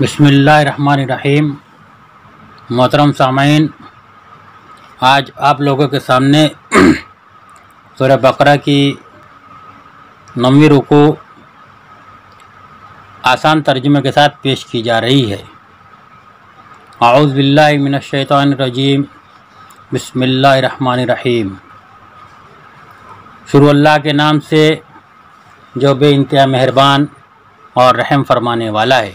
بسم اللہ الرحمن الرحیم۔ محترم سامعین، آج آپ لوگوں کے سامنے سورہ بقرہ کی 9ویں رکوع آسان ترجمے کے ساتھ پیش کی جا رہی ہے۔ اعوذ باللہ من الشیطان الرجیم، بسم اللہ الرحمن الرحیم۔ شروع اللہ کے نام سے جو بے انتہا مہربان اور رحم فرمانے والا ہے۔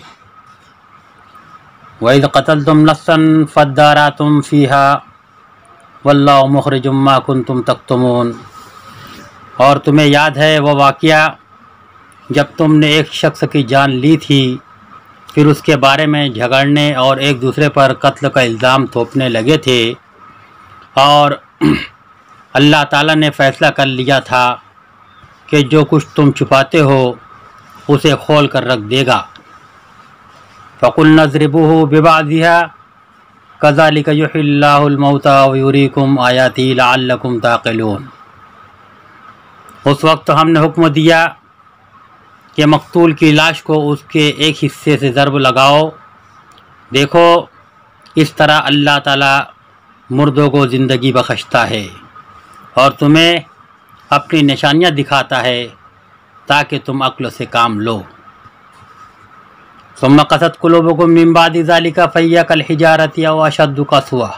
وَإِذْ قَتَلْتُمْ نَفْسًا فَادَّارَأْتُمْ فِيهَا وَاللَّهُ مُخْرِجٌ مَا كُنْتُمْ تَكْتُمُونَ، اور تمہیں یاد ہے وہ واقعہ جب تم نے ایک شخص کی جان لی تھی، پھر اس کے بارے میں جھگڑنے اور ایک دوسرے پر قتل کا الزام تھوپنے لگے تھے، اور اللہ تعالیٰ نے فیصلہ کر لیا تھا کہ جو کچھ تم چھپاتے ہو اسے کھول کر رکھ دے گا۔ فَقُلْنَا اضْرِبُوهُ بِبَعْضِهَا كَذَلِكَ يُحْيِي اللَّهُ الْمَوْتَى وَيُرِيكُمْ آيَاتِهِ لَعَلَّكُمْ تَعْقِلُونَ۔ اس وقت ہم نے حکم دیا کہ مقتول کی لاش کو اس کے ایک حصے سے ضرب لگاؤ، دیکھو اس طرح اللہ تعالیٰ مردوں کو زندگی بخشتا ہے اور تمہیں اپنی نشانیاں دکھاتا ہے تاکہ تم عقل سے کام لو۔ ثم قست قلوبكم من بعد ذلك فهي كالحجارة أو أشد قسوة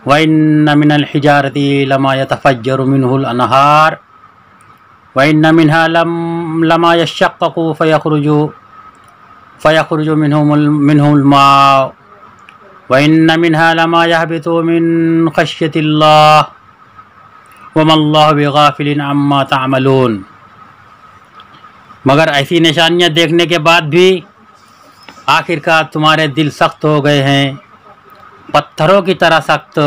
وإن من الحجارة لما يتفجر منه الأنهار وإن منها لما يشقق فيخرج منه الماء وإن منها لما يهبط من خشية الله وما الله بغافل عما تعملون۔ مگر ایسی نشانیاں دیکھنے کے بعد بھی آخر کار تمہارے دل سخت ہو گئے ہیں، پتھروں کی طرح سخت،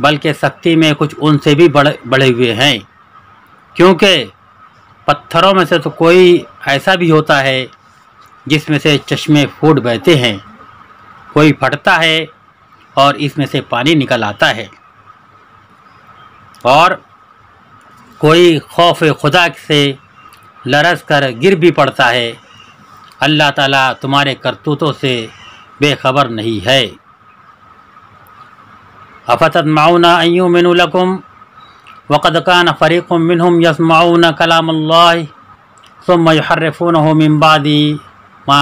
بلکہ سختی میں کچھ ان سے بھی بڑھے ہوئے ہیں، کیونکہ پتھروں میں سے تو کوئی ایسا بھی ہوتا ہے جس میں سے چشمے پھوٹ بہتے ہیں، کوئی پھٹتا ہے اور اس میں سے پانی نکل آتا ہے، اور کوئی خوف خدا سے لرز کر گر بھی پڑتا ہے۔ اللہ تعالیٰ تمہارے کرتوتوں سے بے خبر نہیں ہے۔ افتطمعون ان یؤمنوا لکم وقد كان فریق منهم یسمعون کلام اللہ ثم یحرفونہ من بعد ما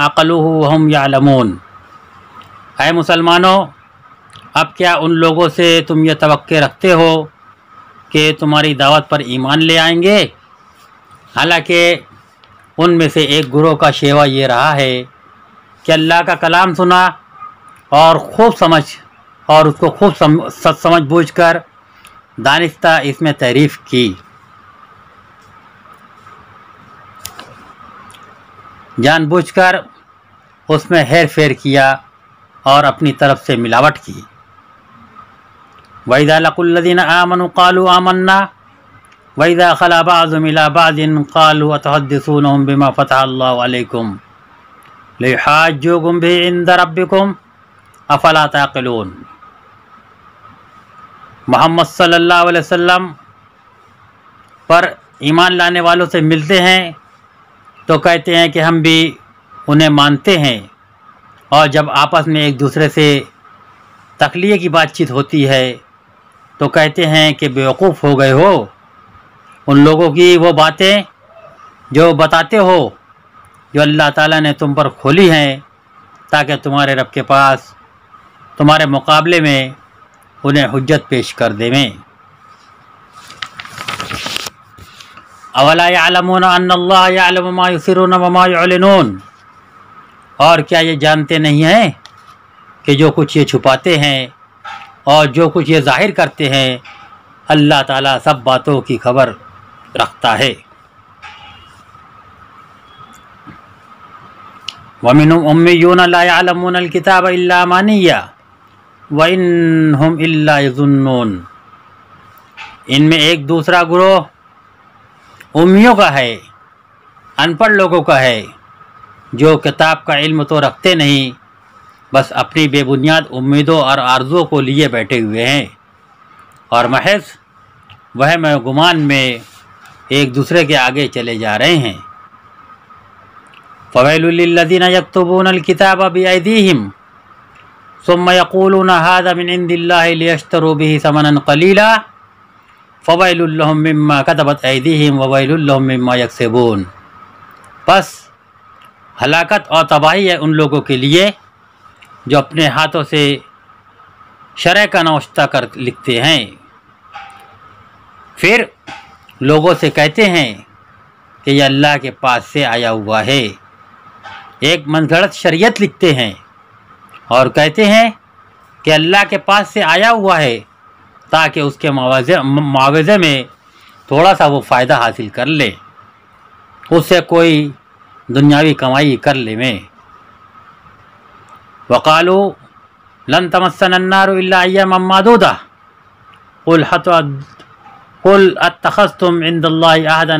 عقلوہ وهم یعلمون۔ اے مسلمانوں، اب کیا ان لوگوں سے تم یہ توقع رکھتے ہو کہ تمہاری دعوت پر ایمان لے آئیں گے، حالانکہ ان میں سے ایک گروہ کا شیوہ یہ رہا ہے کہ اللہ کا کلام سنا اور اس کو خوب سمجھ بوجھ کر دانستہ اس میں تعریف کی، جان بوجھ کر اس میں ہیر پھیر کیا اور اپنی طرف سے ملاوٹ کی۔ وَإِذَا لَقُوا الَّذِينَ آمَنُوا قَالُوا آمَنَّا وَإِذَا خَلَا بَعْضُهُمْ إِلَىٰ بَعْضٍ قَالُوا أَتُحَدِّثُونَهُم بِمَا فَتَحَ اللَّهُ عَلَيْكُمْ لِيُحَاجُّوكُم بِهِ عِندَ رَبِّكُمْ أَفَلَا تَعْقِلُونَ۔ محمد صلی اللہ علیہ وسلم پر ایمان لانے والوں سے ملتے ہیں تو کہتے ہیں کہ ہم بھی انہیں مانتے ہیں، اور جب آپس میں ایک دوسرے سے تخلیے کی بات چیت ہوتی ہے تو کہتے ہیں کہ بیوقوف ہو گئے ہو، ان لوگوں کی وہ باتیں جو بتاتے ہو جو اللہ تعالیٰ نے تم پر کھولی ہیں تاکہ تمہارے رب کے پاس تمہارے مقابلے میں انہیں حجت پیش کر دیں۔ اولا یعلمون ان اللہ یعلم ما یسرون وما یعلنون، اور کیا یہ جانتے نہیں ہیں کہ جو کچھ یہ چھپاتے ہیں اور جو کچھ یہ ظاہر کرتے ہیں اللہ تعالیٰ سب باتوں کی خبر رکھتا ہے۔ وَمِنْهُمْ أُمِّيُّونَ لَا يَعْلَمُونَ الْكِتَابَ إِلَّا أَمَانِيَّ وَإِنْهُمْ إِلَّا يَظُنُّونَ۔ ان میں ایک دوسرا گروہ امیوں کا ہے، ان پڑھ لوگوں کا ہے، جو کتاب کا علم تو رکھتے نہیں، بس اپنی بے بنیاد امیدوں اور آرزوؤں کو لیے بیٹھے ہوئے ہیں، اور محض وہم و گمان میں ایک دوسرے کے آگے چلے جا رہے ہیں۔ فویل للذین یکتبون الکتاب بایدیہم ثم یقولون ھذا من عند اللہ لیشتروا بہ ثمنا قلیلا فویل لہم مما کتبت ایدیہم وویل لہم مما یکسبون۔ بس ہلاکت اور تباہی ہے ان لوگوں کے لیے جو اپنے ہاتھوں سے شرع کا نوشتہ لکھتے ہیں، پھر لوگوں سے کہتے ہیں کہ یہ اللہ کے پاس سے آیا ہوا ہے، ایک من گھڑت شریعت لکھتے ہیں اور کہتے ہیں کہ اللہ کے پاس سے آیا ہوا ہے تاکہ اس کے معاوضے میں تھوڑا سا وہ فائدہ حاصل کر لے، اس سے کوئی دنیاوی کمائی کر لے میں۔ وقالوا لن تمسنا النار الا ایاما معدودہ قل اتخذتم عند اللہ عہدا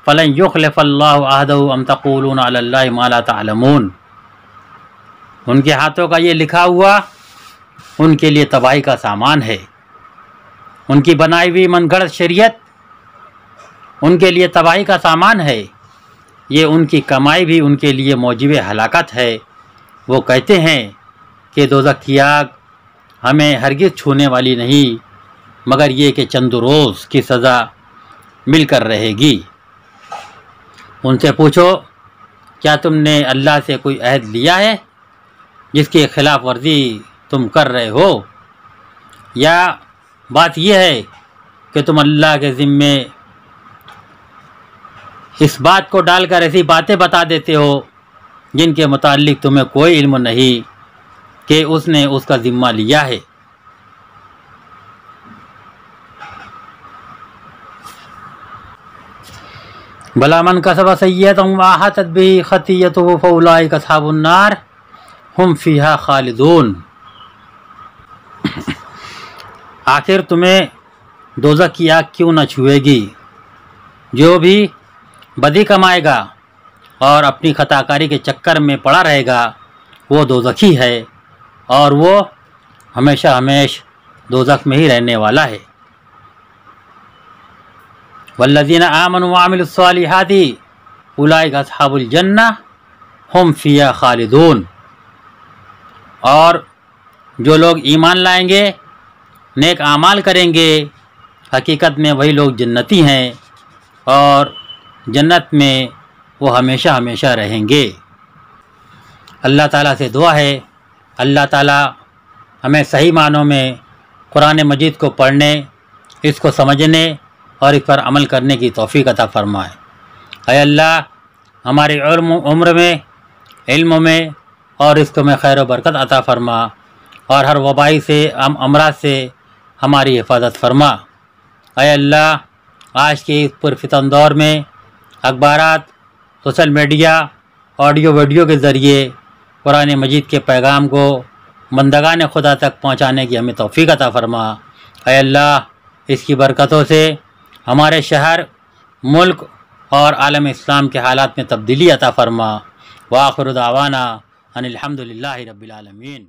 فلن یخلف اللہ عہدہ ام تقولون علی اللہ ما لا تعلمون۔ ان کے ہاتھوں کا یہ لکھا ہوا ان کے لیے تباہی کا سامان ہے، ان کی بنائی ہوئی من گھڑت شریعت ان کے لیے تباہی کا سامان ہے، یہ ان کی کمائی بھی ان کے لیے موجب ہلاکت ہے۔ وہ کہتے ہیں کہ دوزخ کی آگ ہمیں ہرگز چھونے والی نہیں مگر یہ کہ چند روز کی سزا مل کر رہے گی۔ ان سے پوچھو کیا تم نے اللہ سے کوئی عہد لیا ہے جس کی خلاف ورزی تم کر رہے ہو، یا بات یہ ہے کہ تم اللہ کے ذمے اس بات کو ڈال کر ایسی باتیں بتا دیتے ہو جن کے متعلق تمہیں کوئی علم نہیں کہ اس نے اس کا ذمہ لیا ہے۔ بلا من کسب سیئۃ واحاطت بہ خطیئتہ فاولئک اصحاب النار ہم فیہا خالدون۔ آخر تمہیں دوزخ کی آگ کیوں نہ چھوئے گی؟ جو بھی بدی کمائے گا اور اپنی خطا کاری کے چکر میں پڑا رہے گا وہ دوزخی ہے اور وہ ہمیشہ ہمیش دوزخ میں ہی رہنے والا ہے۔ والذین آمنوا وعملوا الصالحات اولئک اصحاب الجنہ ہم فیہا خالدون۔ اور جو لوگ ایمان لائیں گے، نیک اعمال کریں گے، حقیقت میں وہی لوگ جنتی ہیں اور جنت میں وہ ہمیشہ ہمیشہ رہیں گے۔ اللہ تعالیٰ سے دعا ہے اللہ تعالیٰ ہمیں صحیح معنوں میں قرآن مجید کو پڑھنے، اس کو سمجھنے اور اس پر عمل کرنے کی توفیق عطا فرمائے۔ اے اللہ ہماری عمر میں، علم میں اور رزق میں خیر و برکت عطا فرما اور ہر وبائی سے، امراض سے ہماری حفاظت فرما۔ اے اللہ آج کے اس پرفتن دور میں اخبارات، سوشل میڈیا، آڈیو ویڈیو کے ذریعے قرآن مجید کے پیغام کو بندگان خدا تک پہنچانے کی ہمیں توفیق عطا فرما۔ اے اللہ اس کی برکتوں سے ہمارے شہر، ملک اور عالم اسلام کے حالات میں تبدیلی عطا فرما۔ وآخر دعوانا ان الحمد للہ رب العالمین۔